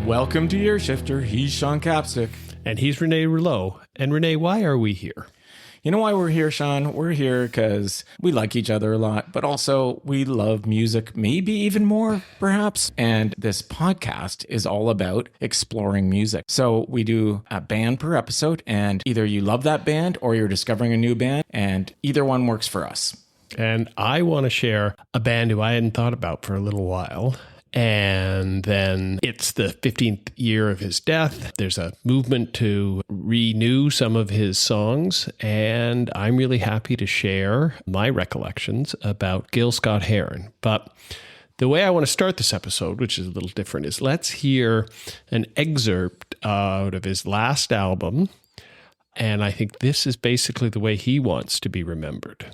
Welcome to Year Shifter. He's Sean Capstick. And he's Renee Rouleau. And Renee, why are we here? You know why we're here, Sean? We're here because we like each other a lot, but also we love music, maybe even more, perhaps. And this podcast is all about exploring music. So we do a band per episode, and either you love that band or you're discovering a new band, and either one works for us. And I want to share a band who I hadn't thought about for a little while. And then it's the 15th year of his death. There's a movement to renew some of his songs. And I'm really happy to share my recollections about Gil Scott-Heron. But the way I want to start this episode, which is a little different, is let's hear an excerpt out of his last album. And I think this is basically the way he wants to be remembered.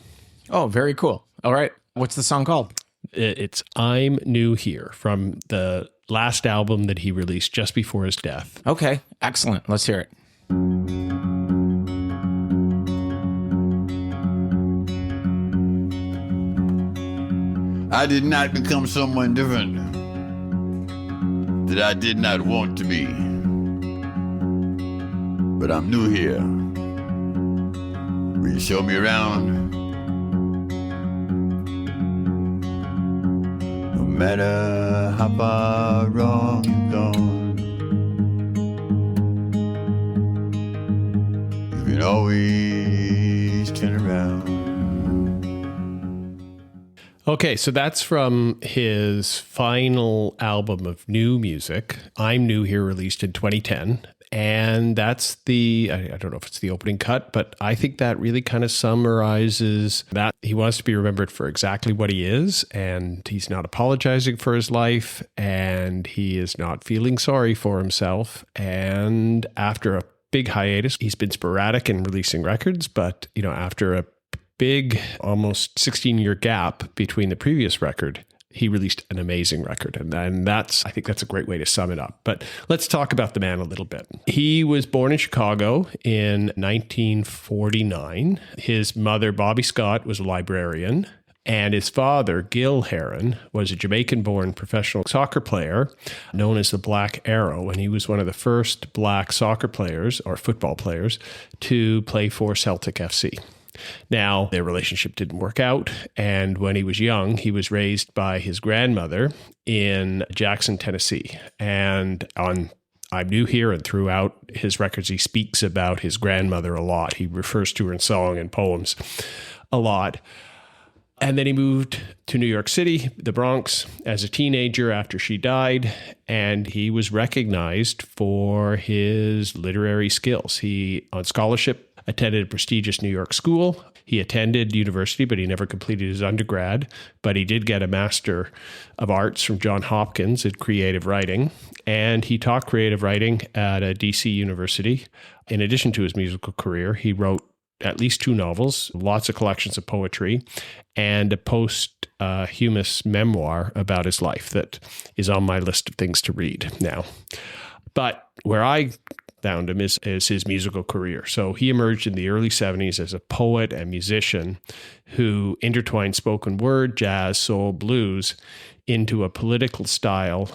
Oh, very cool. All right. What's the song called? It's I'm New Here from the last album that he released just before his death. Okay, excellent. Let's hear it. I did not become someone different that I did not want to be. But I'm new here. Will you show me around? No matter how far wrong you've gone, you can always turn around. Okay, so that's from his final album of new music, I'm New Here, released in 2010. And that's I don't know if it's the opening cut, but I think that really kind of summarizes that he wants to be remembered for exactly what he is. And he's not apologizing for his life, and he is not feeling sorry for himself. And after a big hiatus, he's been sporadic in releasing records, but, you know, after a big, almost 16-year gap between the previous record, he released an amazing record. And I think that's a great way to sum it up. But let's talk about the man a little bit. He was born in Chicago in 1949. His mother, Bobby Scott, was a librarian. And his father, Gil Heron, was a Jamaican-born professional soccer player known as the Black Arrow. And he was one of the first black soccer players, or football players, to play for Celtic FC. Now, their relationship didn't work out, and when he was young, he was raised by his grandmother in Jackson, Tennessee. And on I'm New Here and throughout his records, he speaks about his grandmother a lot. He refers to her in song and poems a lot. And then he moved to New York City, the Bronx, as a teenager after she died, and he was recognized for his literary skills. He, on scholarship, attended a prestigious New York school. He attended university, but he never completed his undergrad. But he did get a Master of Arts from Johns Hopkins in creative writing. And he taught creative writing at a DC university. In addition to his musical career, he wrote at least 2 novels, lots of collections of poetry, and a posthumous memoir about his life that is on my list of things to read now. But where I found him is his musical career. So he emerged in the early 70s as a poet and musician who intertwined spoken word, jazz, soul, blues into a political style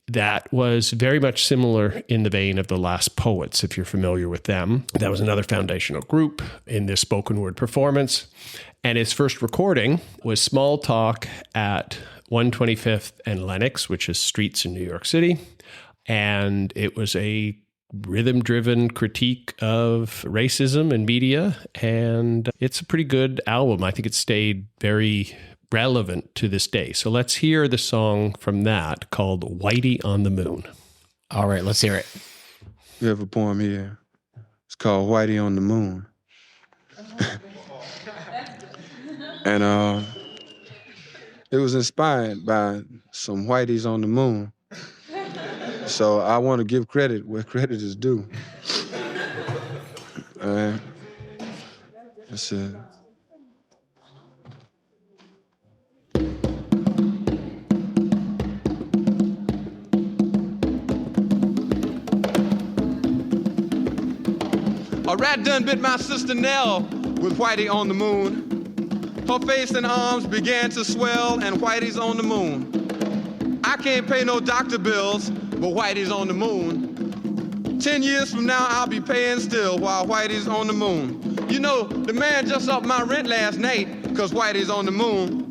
that was very much similar in the vein of the Last Poets, if you're familiar with them. That was another foundational group in this spoken word performance. And his first recording was Small Talk at 125th and Lenox, which is streets in New York City. And it was a rhythm-driven critique of racism in media, and it's a pretty good album. I think it stayed very relevant to this day. So let's hear the song from that called Whitey on the Moon. All right, let's hear it. We have a poem here. It's called Whitey on the Moon. And it was inspired by some whiteys on the moon. So I want to give credit where credit is due. All right. That's it. A rat done bit my sister Nell with Whitey on the moon. Her face and arms began to swell, and Whitey's on the moon. I can't pay no doctor bills, but Whitey's on the moon. 10 years from now, I'll be paying still while Whitey's on the moon. You know, the man just upped my rent last night because Whitey's on the moon.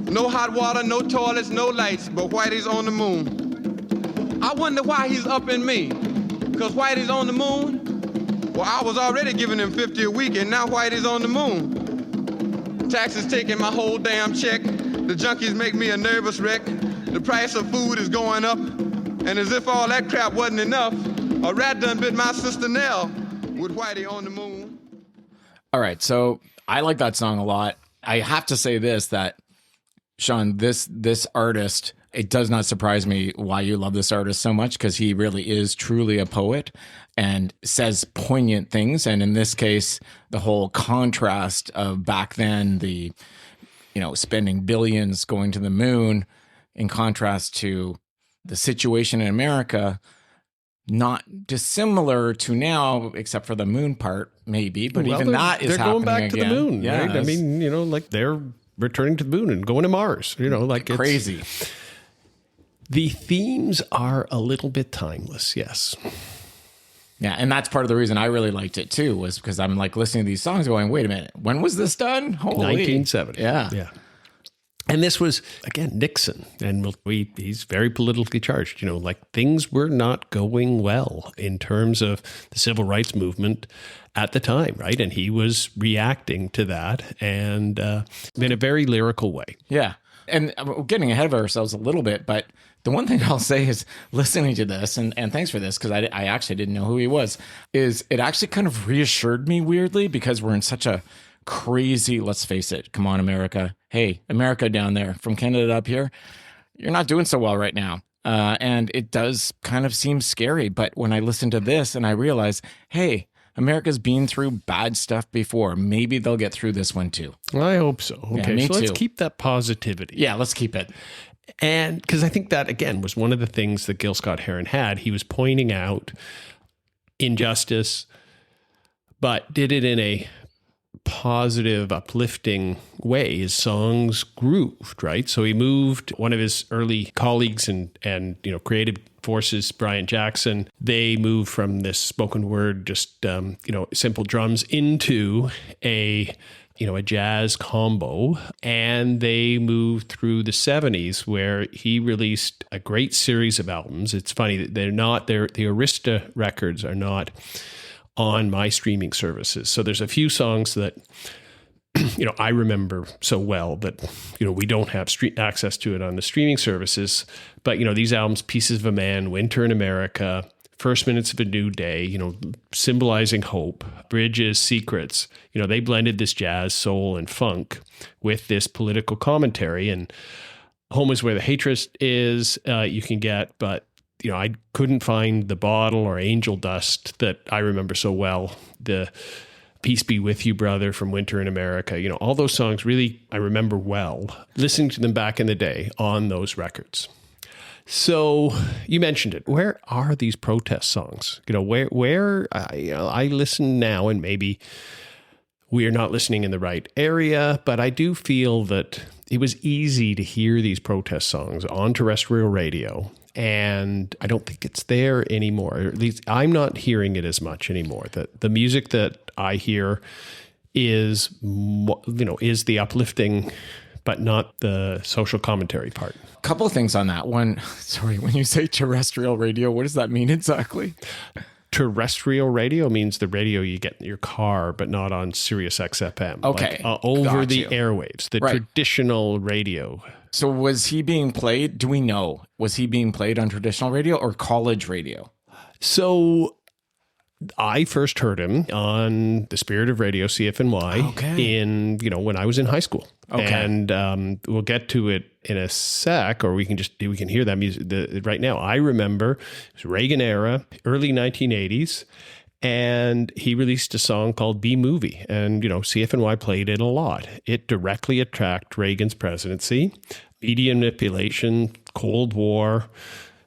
No hot water, no toilets, no lights, but Whitey's on the moon. I wonder why he's upping me, because Whitey's on the moon? Well, I was already giving him $50 a week, and now Whitey's on the moon. Taxes taking my whole damn check. The junkies make me a nervous wreck. The price of food is going up. And as if all that crap wasn't enough, a rat done bit my sister Nell with Whitey on the moon. All right, so I like that song a lot. I have to say this, that Sean, this artist, it does not surprise me why you love this artist so much, because he really is truly a poet and says poignant things. And in this case, the whole contrast of back then, the, spending billions going to the moon, in contrast to the situation in America, not dissimilar to now, except for the moon part, maybe. But even that is happening again. They're going back to the moon, right? I mean, like they're returning to the moon and going to Mars, like it's crazy. The themes are a little bit timeless, yes. Yeah, and that's part of the reason I really liked it too, was because I'm like listening to these songs going, wait a minute, when was this done? Holy. 1970. Yeah. Yeah. And this was, again, Nixon, and he's very politically charged. Like things were not going well in terms of the civil rights movement at the time, right? And he was reacting to that, and in a very lyrical way. Yeah. And we're getting ahead of ourselves a little bit, but the one thing I'll say is listening to this, and thanks for this, because I actually didn't know who he was, is it actually kind of reassured me weirdly, because we're in such a crazy, let's face it, come on, America. Hey, America down there, from Canada up here, you're not doing so well right now. And it does kind of seem scary. But when I listen to this and I realize, hey, America's been through bad stuff before. Maybe they'll get through this one too. I hope so. Okay, yeah, me so too. Let's keep that positivity. Yeah, let's keep it. And because I think that, again, was one of the things that Gil Scott-Heron had. He was pointing out injustice, but did it in a positive, uplifting way. His songs grooved, right? So he moved one of his early colleagues and creative forces, Brian Jackson. They moved from this spoken word, just simple drums, into a jazz combo, and they moved through the 70s, where he released a great series of albums. It's funny that the Arista records are not on my streaming services. So there's a few songs that, I remember so well that, we don't have access to it on the streaming services. But, these albums, Pieces of a Man, Winter in America, First Minutes of a New Day, symbolizing hope, Bridges, Secrets, they blended this jazz, soul, and funk with this political commentary. And Home is Where the Hatred Is, you can get, but I couldn't find The Bottle or Angel Dust that I remember so well. The Peace Be With You, Brother from Winter in America. All those songs really I remember well, listening to them back in the day on those records. So you mentioned it. Where are these protest songs? Where I listen now, and maybe we are not listening in the right area, but I do feel that it was easy to hear these protest songs on terrestrial radio. And I don't think it's there anymore. Or at least I'm not hearing it as much anymore. The music that I hear is the uplifting, but not the social commentary part. A couple of things on that. One, sorry, when you say terrestrial radio, what does that mean exactly? Terrestrial radio means the radio you get in your car, but not on Sirius XFM. Okay. Over the airwaves, the traditional radio. So was he being played? Do we know? Was he being played on traditional radio or college radio? So I first heard him on the Spirit of Radio, CFNY, in, when I was in high school. Okay. And we'll get to it in a sec, or we can hear that music right now. I remember it was Reagan era, early 1980s, and he released a song called B-Movie. And, CFNY played it a lot. It directly attacked Reagan's presidency, media manipulation, Cold War,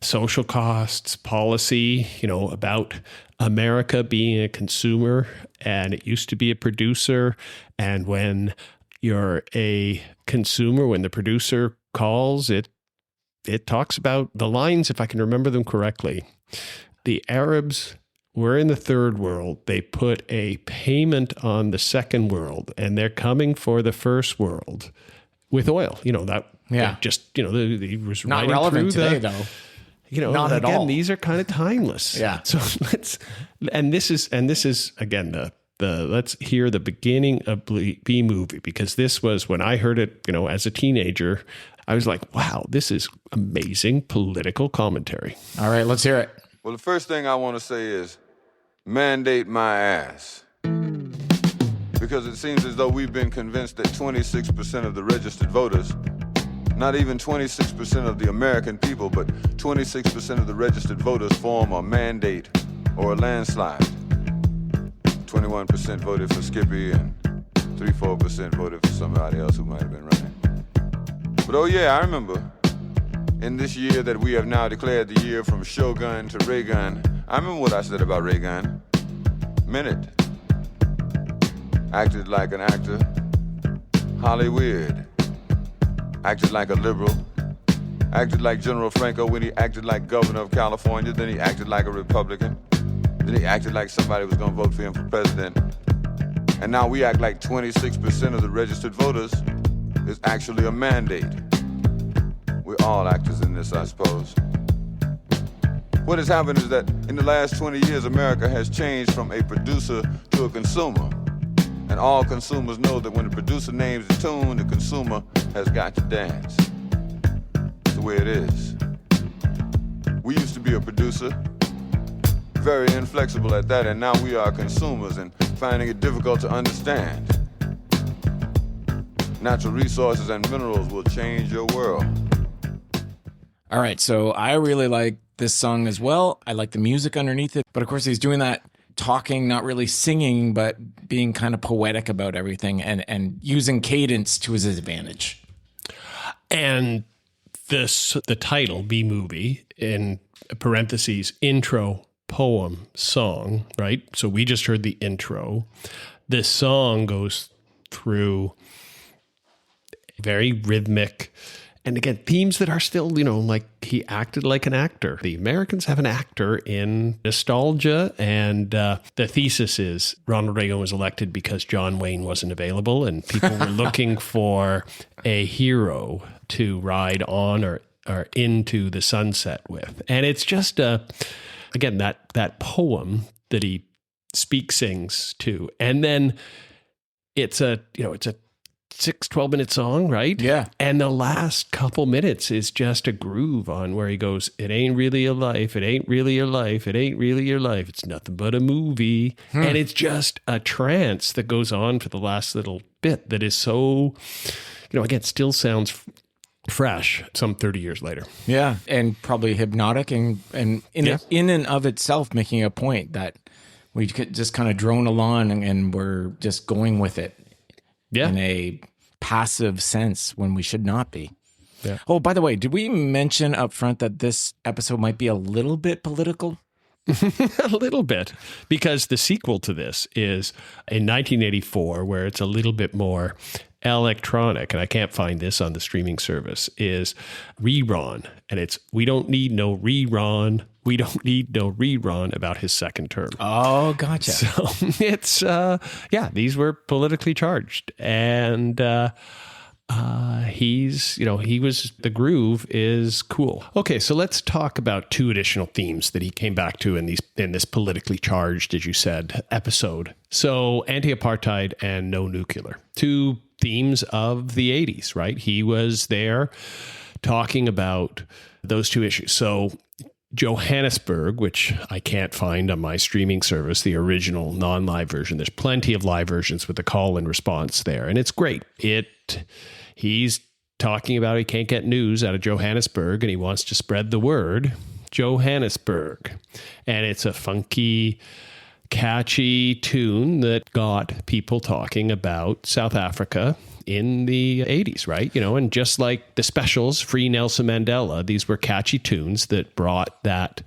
social costs, policy, about America being a consumer, and it used to be a producer. And when you're a consumer, when the producer calls, it it talks about the lines, if I can remember them correctly. The Arabs were in the third world. They put a payment on the second world, and they're coming for the first world with oil. You know, that just, you know, he was not relevant today, though. You know, not at all. These are kind of timeless. Yeah. So this is again the let's hear the beginning of B Movie, because this was when I heard it, you know, as a teenager. I was like, wow, this is amazing political commentary. All right, let's hear it. Well, the first thing I want to say is mandate my ass. Because it seems as though we've been convinced that 26% of the registered voters, not even 26% of the American people, but 26% of the registered voters form a mandate or a landslide. 21% voted for Skippy and 3-4% voted for somebody else who might have been running. But oh yeah, I remember in this year that we have now declared the year from Shogun to Reagan, I remember what I said about Reagan. Minute. Acted like an actor. Hollywood. Acted like a liberal. Acted like General Franco when he acted like governor of California. Then he acted like a Republican. Then he acted like somebody was going to vote for him for president. And now we act like 26% of the registered voters is actually a mandate. We're all actors in this, I suppose. What has happened is that in the last 20 years, America has changed from a producer to a consumer. And all consumers know that when the producer names the tune, the consumer has got to dance. That's the way it is. We used to be a producer, very inflexible at that, and now we are consumers and finding it difficult to understand. Natural resources and minerals will change your world. All right, so I really like this song as well. I like the music underneath it. But of course, he's doing that talking, not really singing, but being kind of poetic about everything and using cadence to his advantage. And the title, B Movie, in parentheses, intro, poem, song, right? So we just heard the intro. This song goes through very rhythmic, and again, themes that are still, you know, like he acted like an actor. The Americans have an actor in nostalgia, and the thesis is Ronald Reagan was elected because John Wayne wasn't available, and people were looking for a hero to ride on or into the sunset with. And it's just, again, that poem that he sings to, and then it's a 12-minute song, right? Yeah. And the last couple minutes is just a groove on where he goes, it ain't really a life, it ain't really your life, it ain't really your life, it's nothing but a movie. And it's just a trance that goes on for the last little bit that is so, you know, again, still sounds fresh some 30 years later. Yeah, and probably hypnotic and in and of itself making a point that we could just kind of drone along and we're just going with it. Yeah. In a passive sense when we should not be. Yeah. Oh, by the way, did we mention up front that this episode might be a little bit political? A little bit, because the sequel to this is in 1984, where it's a little bit more electronic, and I can't find this on the streaming service, is Rerun. And it's, we don't need no rerun. We don't need no rerun about his second term. Oh, gotcha. So it's, these were politically charged. And the groove is cool. Okay, so let's talk about two additional themes that he came back to in this politically charged, as you said, episode. So anti-apartheid and no nuclear. Two themes of the 80s, right? He was there talking about those two issues. So Johannesburg, which I can't find on my streaming service, the original non-live version. There's plenty of live versions with the call and response there, and it's great. He's talking about he can't get news out of Johannesburg, and he wants to spread the word. Johannesburg. And it's a funky, catchy tune that got people talking about South Africa in the 80s, right? You know, and just like the specials, Free Nelson Mandela, these were catchy tunes that brought that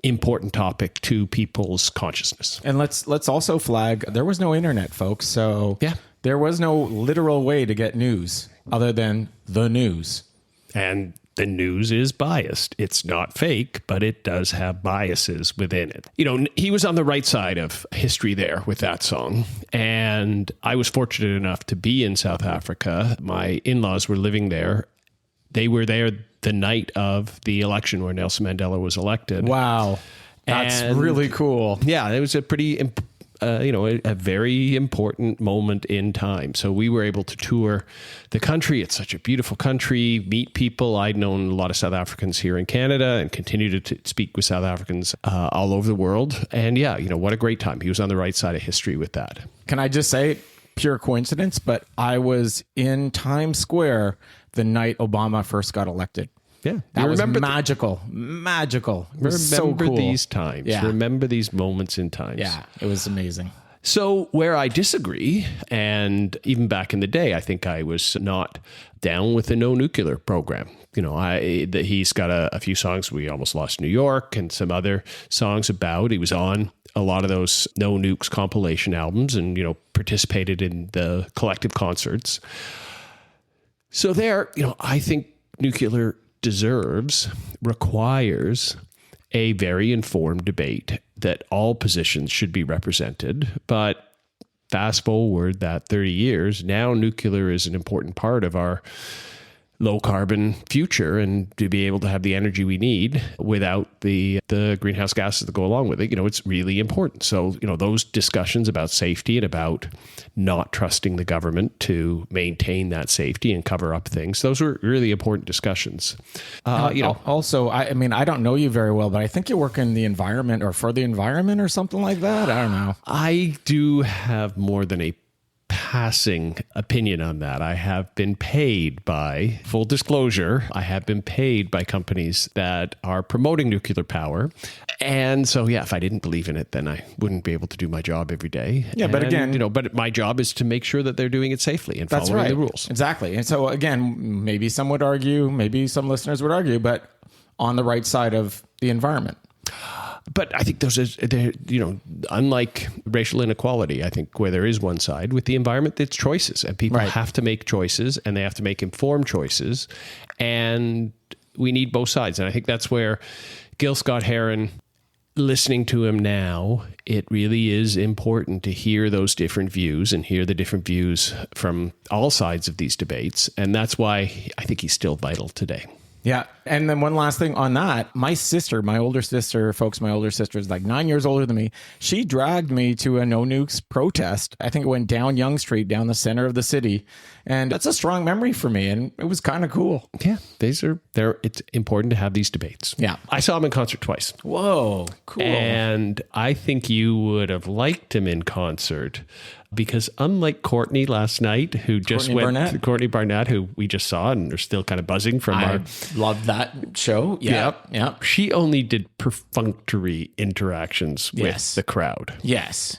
important topic to people's consciousness. And let's also flag, there was no internet, folks. So yeah, there was no literal way to get news other than the news. And the news is biased. It's not fake, but it does have biases within it. You know, he was on the right side of history there with that song. And I was fortunate enough to be in South Africa. My in-laws were living there. They were there the night of the election where Nelson Mandela was elected. Wow. That's really cool. Yeah, it was a pretty a very important moment in time. So we were able to tour the country. It's such a beautiful country, meet people. I'd known a lot of South Africans here in Canada and continue to speak with South Africans all over the world. And yeah, what a great time. He was on the right side of history with that. Can I just say, pure coincidence, but I was in Times Square the night Obama first got elected. Yeah. That was magical. Magical. It was so cool. These times. Yeah. Remember these moments in time. Yeah, it was amazing. So where I disagree, and even back in the day, I think I was not down with the no nuclear program. He's got a few songs, We Almost Lost New York, and some other songs about. He was on a lot of those no nukes compilation albums and, participated in the collective concerts. So there, I think nuclear requires a very informed debate that all positions should be represented. But fast forward that 30 years, now nuclear is an important part of our low carbon future, and to be able to have the energy we need without the greenhouse gases that go along with it, it's really important. So, those discussions about safety and about not trusting the government to maintain that safety and cover up things, those were really important discussions. Also, I mean, I don't know you very well, but I think you work in the environment or for the environment or something like that. I don't know. I do have more than a passing opinion on that. I have been paid by, full disclosure, I have been paid by companies that are promoting nuclear power. And so, yeah, if I didn't believe in it, then I wouldn't be able to do my job every day. Yeah, but again, but my job is to make sure that they're doing it safely and following the rules. Exactly. And so again, maybe some would argue, maybe some listeners would argue, but on the right side of the environment. But I think unlike racial inequality, I think where there is one side, with the environment, it's choices, and people have to make choices, and they have to make informed choices, and we need both sides. And I think that's where Gil Scott-Heron, listening to him now, it really is important to hear those different views and hear the different views from all sides of these debates. And that's why I think he's still vital today. Yeah. And then one last thing on that, my older sister is like 9 years older than me. She dragged me to a no nukes protest. I think it went down Yonge Street, down the center of the city. And that's a strong memory for me. And it was kind of cool. Yeah. It's important to have these debates. Yeah. I saw him in concert twice. Whoa. Cool. And I think you would have liked him in concert, because unlike Courtney last night, Courtney Barnett, who we just saw and are still kind of buzzing from I love that show. Yep. She only did perfunctory interactions with the crowd. Yes.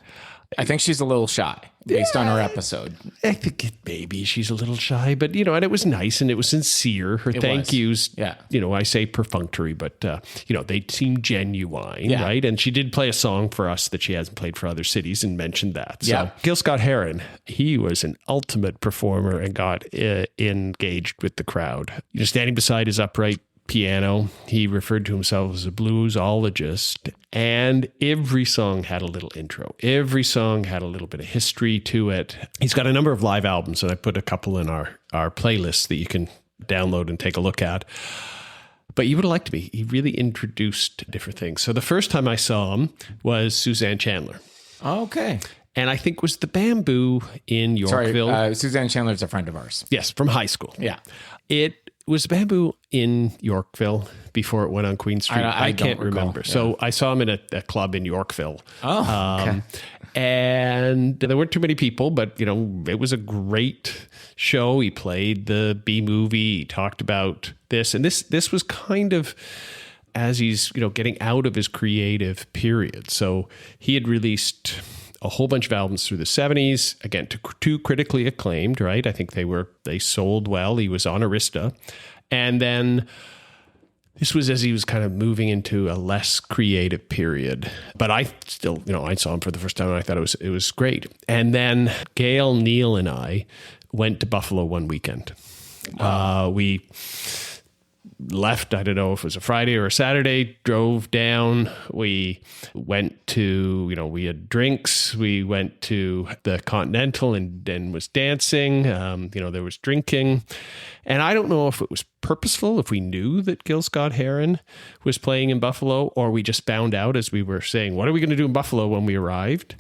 I think she's a little shy based on her episode. I think maybe she's a little shy, but and it was nice and it was sincere. Her thank yous, I say perfunctory, but they seem genuine, right? And she did play a song for us that she hasn't played for other cities and mentioned that. So Gil Scott-Heron, he was an ultimate performer and got engaged with the crowd. Standing beside his upright piano, he referred to himself as a bluesologist, and every song had a little intro. Every song had a little bit of history to it. He's got a number of live albums, and I put a couple in our playlist that you can download and take a look at. But you would have liked me. He really introduced different things. So the first time I saw him was Suzanne Chandler. Okay. And I think it was the Bamboo in Yorkville. Sorry, Suzanne Chandler's a friend of ours. Yes, from high school. Yeah. It was Bamboo in Yorkville before it went on Queen Street. I can't remember. Yeah. So I saw him in a club in Yorkville. Oh, okay. And there weren't too many people, but, it was a great show. He played the B-movie. He talked about this. And this was kind of as he's, getting out of his creative period. So he had released a whole bunch of albums through the 70s, again, two critically acclaimed, right? I think they sold well. He was on Arista. And then this was as he was kind of moving into a less creative period. But I still, I saw him for the first time and I thought it was great. And then Gail, Neil, and I went to Buffalo one weekend. Wow. We left, I don't know if it was a Friday or a Saturday, drove down. We went to, we had drinks. We went to the Continental and was dancing. There was drinking. And I don't know if it was purposeful, if we knew that Gil Scott-Heron was playing in Buffalo, or we just found out as we were saying, what are we going to do in Buffalo when we arrived?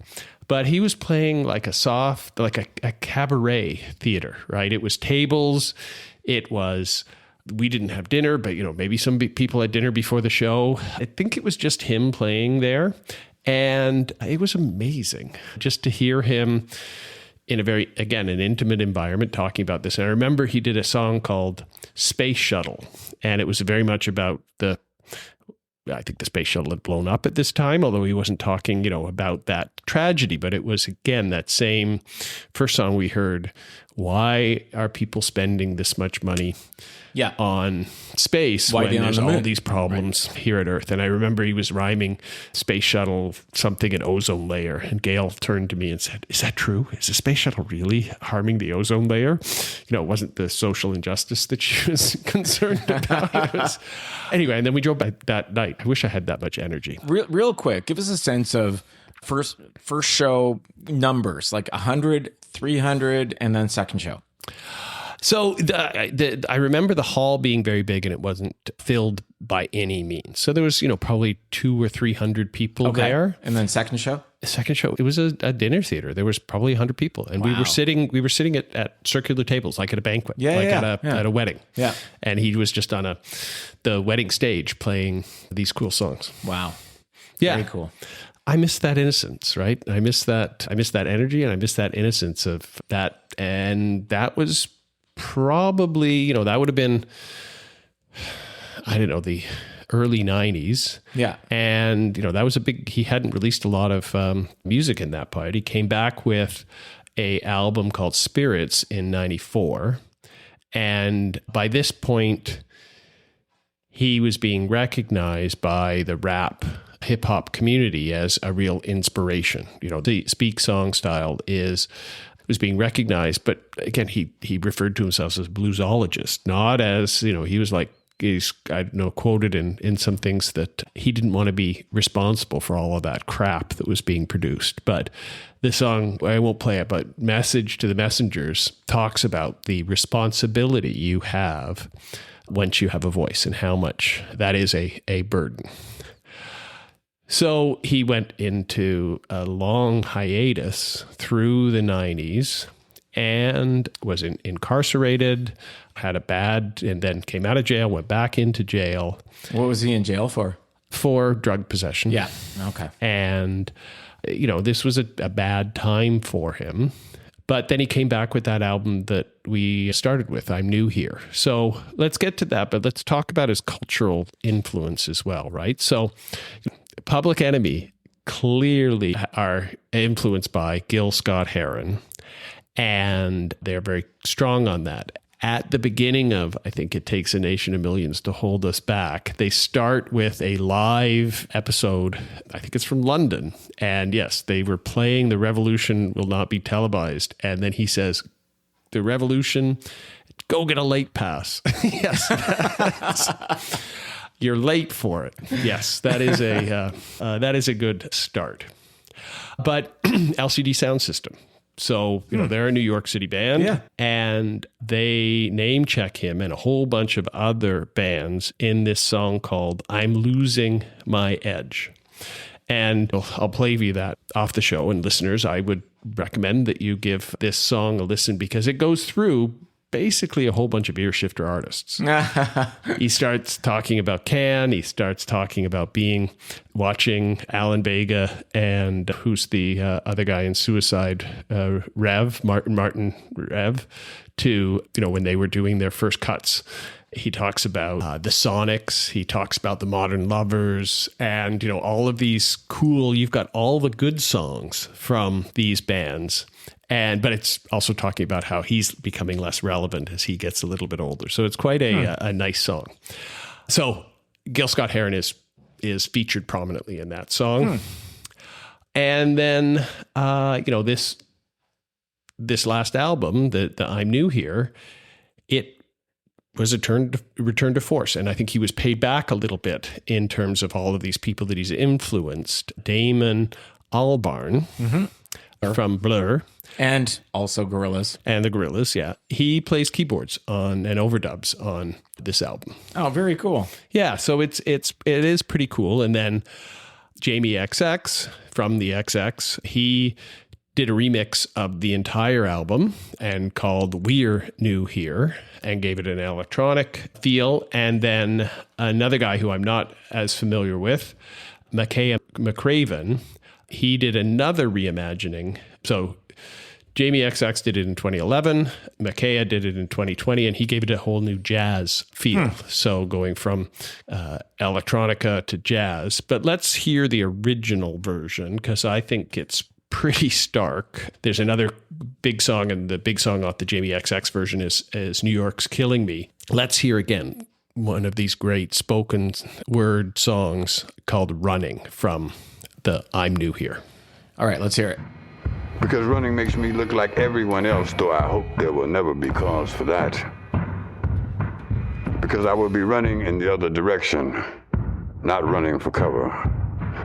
But he was playing like a cabaret theater, right? It was tables. We didn't have dinner, but, maybe some people had dinner before the show. I think it was just him playing there. And it was amazing just to hear him in an intimate environment talking about this. And I remember he did a song called Space Shuttle. And it was very much about I think the space shuttle had blown up at this time, although he wasn't talking, about that tragedy. But it was, again, that same first song we heard. Why are people spending this much money on space when there's all these problems here at Earth? And I remember he was rhyming space shuttle, something an ozone layer. And Gail turned to me and said, is that true? Is the space shuttle really harming the ozone layer? It wasn't the social injustice that she was concerned about. Anyway, and then we drove back that night. I wish I had that much energy. Real quick, give us a sense of first show numbers, like 100, 300, and then second show. So I remember the hall being very big, and it wasn't filled by any means. So there was, probably 200 or 300 people there. And then second show? Second show, it was a dinner theater. There was probably 100 people, and we were sitting at circular tables, like at a banquet, at a wedding. Yeah, and he was just on the wedding stage playing these cool songs. Wow, very cool. I miss that innocence, right? I miss that energy, and I miss that innocence of that. And that was probably, that would have been, I don't know, the early 90s. Yeah. And, that was he hadn't released a lot of music in that part. He came back with a album called Spirits in 94. And by this point, he was being recognized by the rap hip hop community as a real inspiration. The speak song style was being recognized, but again, he referred to himself as a bluesologist, not as, he was like, he's quoted in some things that he didn't want to be responsible for all of that crap that was being produced. But the song, I won't play it, but Message to the Messengers talks about the responsibility you have once you have a voice and how much that is a burden. So he went into a long hiatus through the 90s and was incarcerated, had and then came out of jail, went back into jail. What was he in jail for? For drug possession. Yeah. Okay. And, this was a bad time for him. But then he came back with that album that we started with, I'm New Here. So let's get to that, but let's talk about his cultural influence as well, right? So Public Enemy clearly are influenced by Gil Scott-Heron, and they're very strong on that. At the beginning of, I think It Takes a Nation of Millions to Hold Us Back, they start with a live episode, I think it's from London. And yes, they were playing The Revolution Will Not Be Televised. And then he says, the revolution, go get a late pass. Yes. You're late for it. Yes, that is a good start. But LCD Sound System. So, they're a New York City band, and they name check him and a whole bunch of other bands in this song called I'm Losing My Edge. And I'll play you that off the show. And listeners, I would recommend that you give this song a listen because it goes through basically a whole bunch of ear shifter artists. He starts talking about Can. He starts talking about watching Alan Vega and who's the other guy in Suicide, Martin Rev, to, when they were doing their first cuts. He talks about the Sonics. He talks about the Modern Lovers and, all of these cool, you've got all the good songs from these bands. But it's also talking about how he's becoming less relevant as he gets a little bit older. So it's quite a nice song. So Gil Scott-Heron is featured prominently in that song. And then, this last album, the I'm New Here, it was a return to force. And I think he was paid back a little bit in terms of all of these people that he's influenced. Damon Albarn from Blur. And also Gorillaz. And the Gorillaz, yeah. He plays keyboards on and overdubs on this album. Oh, very cool. Yeah, so it is pretty cool. And then Jamie XX from the XX, he did a remix of the entire album and called We're New Here and gave it an electronic feel. And then another guy who I'm not as familiar with, Makaya McCraven, he did another reimagining. So Jamie XX did it in 2011, Makaya did it in 2020, and he gave it a whole new jazz feel. So going from electronica to jazz. But let's hear the original version, because I think it's pretty stark. There's another big song, and the big song off the Jamie XX version is New York's Killing Me. Let's hear again one of these great spoken word songs called Running from the I'm New Here. All right, let's hear it. Because running makes me look like everyone else, though I hope there will never be cause for that. Because I will be running in the other direction, not running for cover.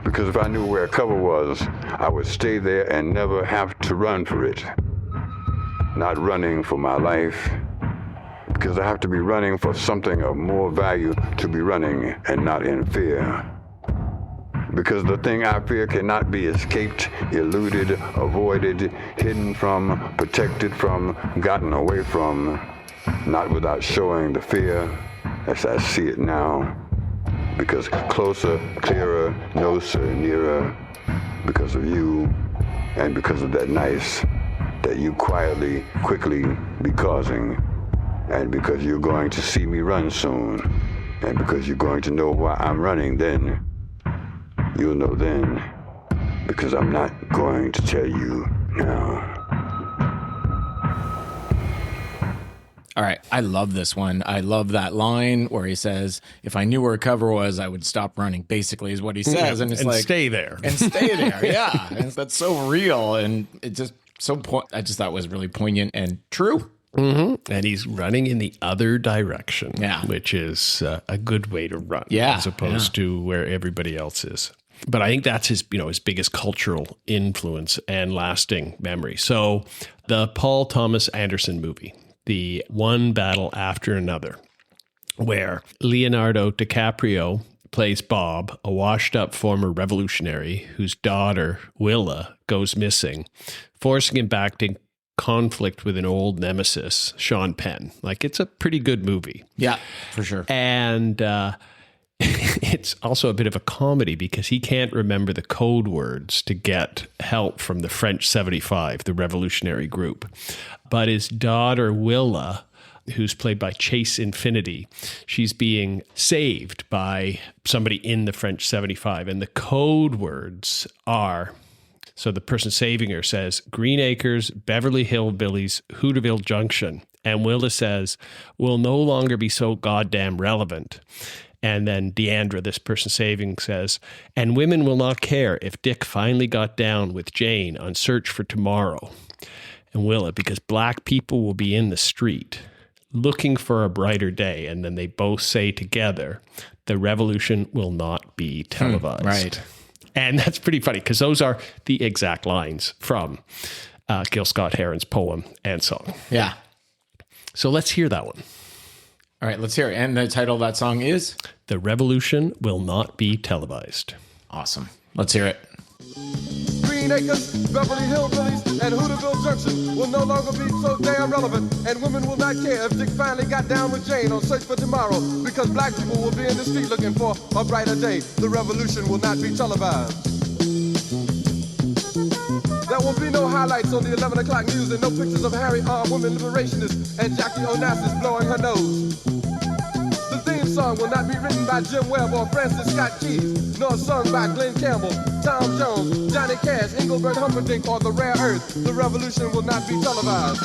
Because if I knew where cover was, I would stay there and never have to run for it. Not running for my life, because I have to be running for something of more value to be running and not in fear. Because the thing I fear cannot be escaped, eluded, avoided, hidden from, protected from, gotten away from, not without showing the fear as I see it now. Because closer, clearer, closer, nearer, because of you, and because of that nice that you quietly, quickly be causing, and because you're going to see me run soon, and because you're going to know why I'm running then. You'll know then, because I'm not going to tell you now. All right. I love this one. I love that line where he says, if I knew where cover was, I would stop running, basically is what he says. And it's and like, stay there. And stay there. Yeah. And that's so real. And it just I just thought it was really poignant and true. Mm-hmm. And he's running in the other direction, yeah, which is a good way to run, yeah, as opposed to where everybody else is. But I think that's his biggest cultural influence and lasting memory. So the Paul Thomas Anderson movie, The One Battle After Another, where Leonardo DiCaprio plays Bob, a washed-up former revolutionary whose daughter, Willa, goes missing, forcing him back to conflict with an old nemesis, Sean Penn. Like, it's a pretty good movie. Yeah, for sure. And it's also a bit of a comedy because he can't remember the code words to get help from the French 75, the revolutionary group. But his daughter, Willa, who's played by Chase Infinity, she's being saved by somebody in the French 75. And the code words are... So the person saving her says, Green Acres, Beverly Hillbillies, Hooterville Junction. And Willa says, will no longer be so goddamn relevant. And then Deandra, this person saving, says, and women will not care if Dick finally got down with Jane on Search for Tomorrow. And Willa, because black people will be in the street looking for a brighter day. And then they both say together, the revolution will not be televised. Right. And that's pretty funny because those are the exact lines from Gil Scott-Heron's poem and song. Yeah. So let's hear that one. All right, let's hear it. And the title of that song is? The Revolution Will Not Be Televised. Awesome. Let's hear it. Green Acres, Beverly Hillbillies, and Hooterville Junction will no longer be so damn relevant, and women will not care if Dick finally got down with Jane on Search for Tomorrow, because black people will be in the street looking for a brighter day. The revolution will not be televised. There will be no highlights on the 11 o'clock news and no pictures of Harry armed women liberationists and Jackie Onassis blowing her nose. The theme song will not be written by Jim Webb or Francis Scott Keys, nor sung by Glenn Campbell, Tom Jones, Johnny Cash, Engelbert Humperdinck, or The Rare Earth. The revolution will not be televised.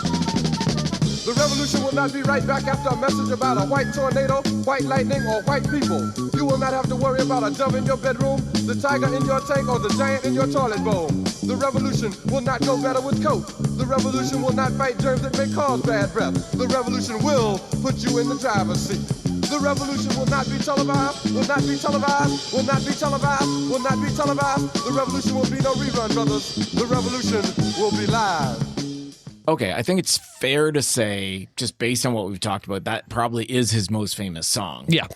The revolution will not be right back after a message about a white tornado, white lightning, or white people. You will not have to worry about a dove in your bedroom, the tiger in your tank, or the giant in your toilet bowl. The revolution will not go better with coke. The revolution will not fight germs that may cause bad breath. The revolution will put you in the driver's seat. The revolution will not be televised, will not be televised, will not be televised, will not be televised. The revolution will be no rerun, brothers. The revolution will be live. Okay, I think it's fair to say, just based on what we've talked about, that probably is his most famous song. Yeah.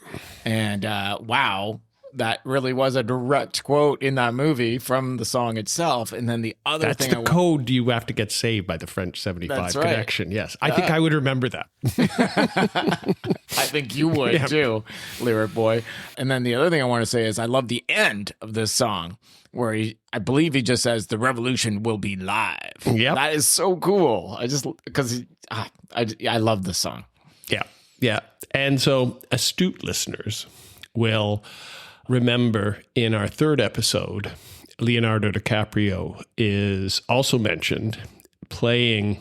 And wow, that really was a direct quote in that movie from the song itself. And then the other That's thing the code you have to get saved by the French 75 That's right. connection. Yes. I think I would remember that. I think you would too, Lyric Boy. And then the other thing I want to say is I love the end of this song where I believe he just says the revolution will be live. Yep. That is so cool. Because I love this song. Yeah. Yeah. And so astute listeners will remember in our third episode, Leonardo DiCaprio is also mentioned playing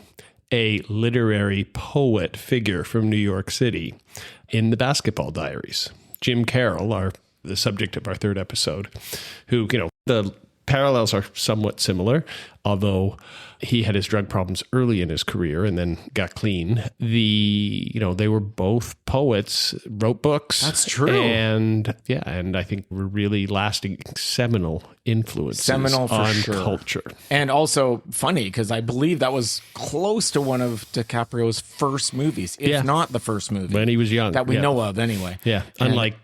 a literary poet figure from New York City in the Basketball Diaries. Jim Carroll, the subject of our third episode, who, the parallels are somewhat similar, although he had his drug problems early in his career and then got clean. They were both poets, wrote books. That's true. And I think were really lasting seminal influences on culture. And also funny because I believe that was close to one of DiCaprio's first movies, if not the first movie. When he was young. That we know of anyway. Yeah. Unlike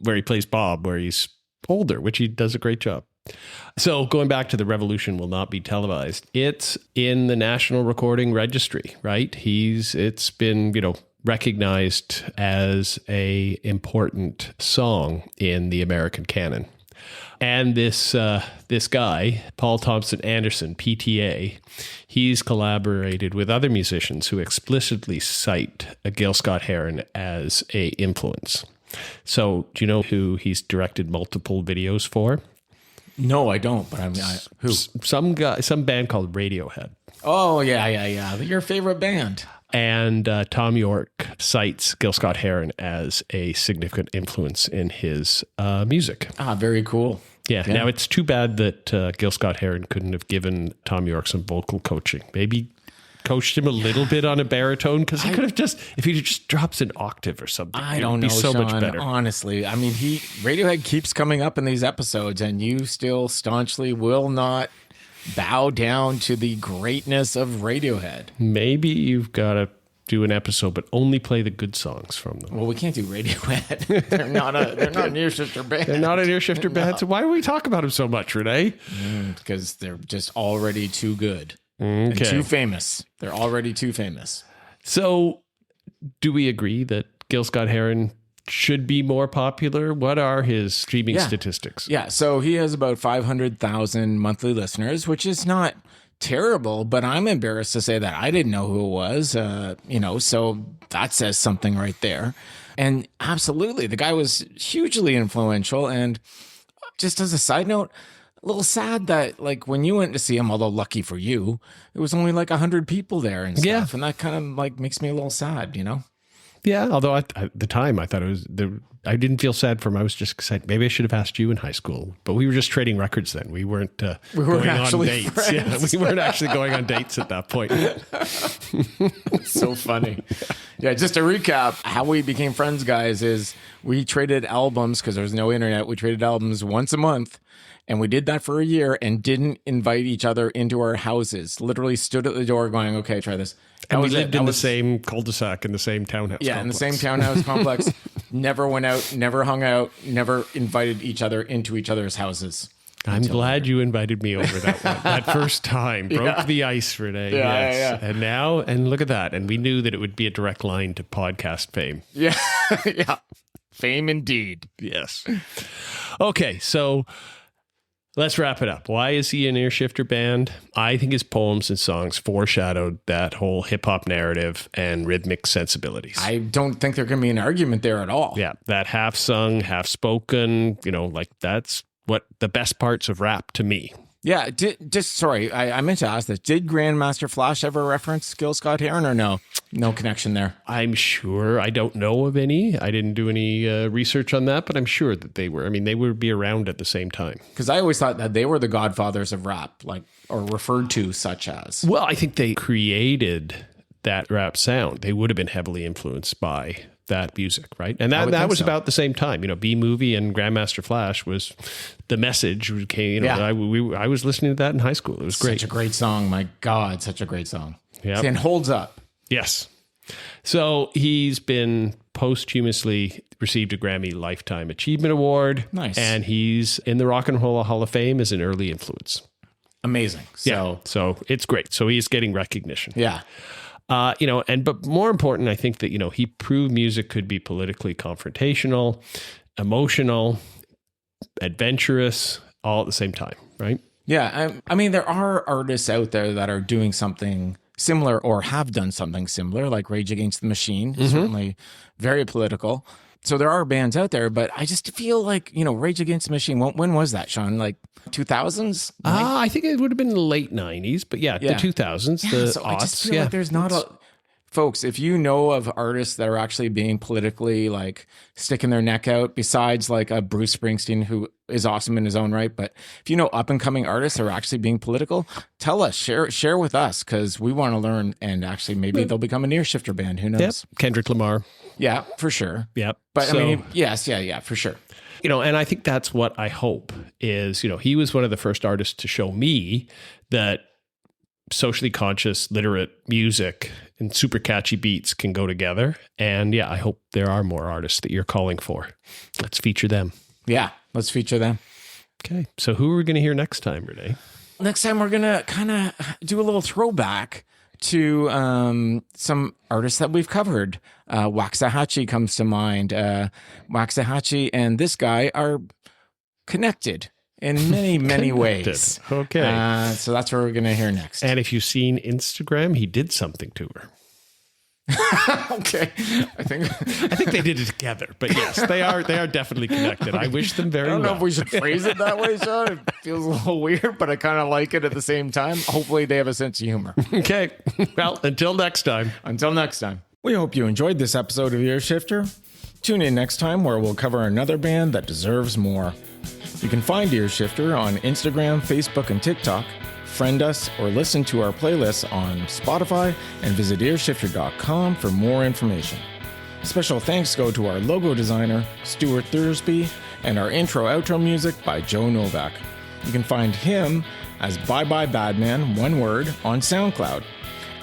where he plays Bob, where he's older, which he does a great job. So going back to the revolution will not be televised. It's in the National Recording Registry, right? It's been, recognized as a important song in the American canon. And this guy, Paul Thompson Anderson, PTA, he's collaborated with other musicians who explicitly cite Gil Scott-Heron as a influence. So do you know who he's directed multiple videos for? No, I don't. But who? Some band called Radiohead. Oh yeah. Your favorite band. And Tom York cites Gil Scott-Heron as a significant influence in his music. Ah, very cool. Yeah. Now it's too bad that Gil Scott-Heron couldn't have given Tom York some vocal coaching. Maybe coached him a little bit on a baritone, because he could have if he just drops an octave or something. I don't know, so Sean, much better. Honestly, I mean, Radiohead keeps coming up in these episodes, and you still staunchly will not bow down to the greatness of Radiohead. Maybe you've got to do an episode, but only play the good songs from them. Well, we can't do Radiohead. They're not an ear shifter band. They're not an ear shifter band. So why do we talk about them so much, Renee? Because they're just already too good. Okay. And too famous. They're already too famous. So do we agree that Gil Scott-Heron should be more popular? What are his streaming statistics? Yeah, so he has about 500,000 monthly listeners, which is not terrible, but I'm embarrassed to say that I didn't know who it was, so that says something right there. And absolutely, the guy was hugely influential. And just as a side note, a little sad that, like, when you went to see him, although lucky for you, it was only like 100 people there and stuff. Yeah. And that kind of like makes me a little sad, Yeah, although at the time I thought I didn't feel sad for him. I was just excited. Maybe I should have asked you in high school, but we were just trading records then. We weren't going on dates. Friends. Yeah, we weren't actually going on dates at that point. It's so funny. Yeah, just to recap, how we became friends, guys, is we traded albums because there was no internet. We traded albums once a month. And we did that for a year and didn't invite each other into our houses. Literally stood at the door going, okay, try this. And we lived in the same cul-de-sac, in the same townhouse complex. In the same townhouse complex. Never went out, never hung out, never invited each other into each other's houses. I'm glad you invited me over that first time. Broke the ice, Renee. Yeah. And now, and look at that. And we knew that it would be a direct line to podcast fame. Yeah. Yeah. Fame indeed. Yes. Okay, so let's wrap it up. Why is he an ear shifter band? I think his poems and songs foreshadowed that whole hip hop narrative and rhythmic sensibilities. I don't think there can be an argument there at all. Yeah, that half sung, half spoken, that's what the best parts of rap to me. Yeah, sorry, I meant to ask this. Did Grandmaster Flash ever reference Gil Scott-Heron or no? No connection there. I'm sure. I don't know of any. I didn't do any research on that, but I'm sure that they were. I mean, they would be around at the same time. Because I always thought that they were the godfathers of rap, like, or referred to such as. Well, I think they created that rap sound. They would have been heavily influenced by that music, right? And that was about the same time. B-Movie and Grandmaster Flash was the message. I was listening to that in high school. It was great. Such a great song. My God, such a great song. Yep. And holds up. Yes. So he's been posthumously received a Grammy Lifetime Achievement Award. Nice. And he's in the Rock and Roll Hall of Fame as an early influence. Amazing. So it's great. So he's getting recognition. Yeah. But more important, I think that, he proved music could be politically confrontational, emotional, adventurous, all at the same time, right? Yeah. I mean, there are artists out there that are doing something similar or have done something similar, like Rage Against the Machine, certainly very political. So there are bands out there, but I just feel like, Rage Against the Machine, when was that, Sean? Like 2000s? I think it would have been the late 90s, but the 2000s, the so aughts. I just feel like there's not folks, if you know of artists that are actually being politically like sticking their neck out, besides like a Bruce Springsteen, who is awesome in his own right, but if you know up and coming artists are actually being political, tell us, share with us, because we want to learn, and actually maybe they'll become a near shifter band. Who knows? Yep. Kendrick Lamar. Yeah, for sure. Yep. But I mean, yes, for sure. And I think that's what I hope is, he was one of the first artists to show me that socially conscious, literate music and super catchy beats can go together. And I hope there are more artists that you're calling for. Let's feature them. Yeah, let's feature them. Okay. So who are we going to hear next time, Renee? Next time, we're going to kind of do a little throwback to some artists that we've covered. Waxahachie comes to mind. Waxahachie and this guy are connected in many, many ways. Okay. So that's what we're going to hear next. And if you've seen Instagram, he did something to her. Okay. I think they did it together, but yes, they are definitely connected. I wish them very well. I don't know if we should phrase it that way, Sean. It feels a little weird, but I kind of like it at the same time. Hopefully they have a sense of humor. Okay. Well, until next time. We hope you enjoyed this episode of Ear Shifter. Tune in next time where we'll cover another band that deserves more. You can find Ear Shifter on Instagram, Facebook, and TikTok. Friend us or listen to our playlists on Spotify and visit earshifter.com for more information. Special thanks go to our logo designer, Stuart Thursby, and our intro-outro music by Joe Novak. You can find him as Bye Bye Badman, one word, on SoundCloud.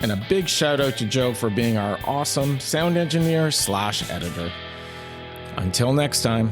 And a big shout out to Joe for being our awesome sound engineer / editor. Until next time.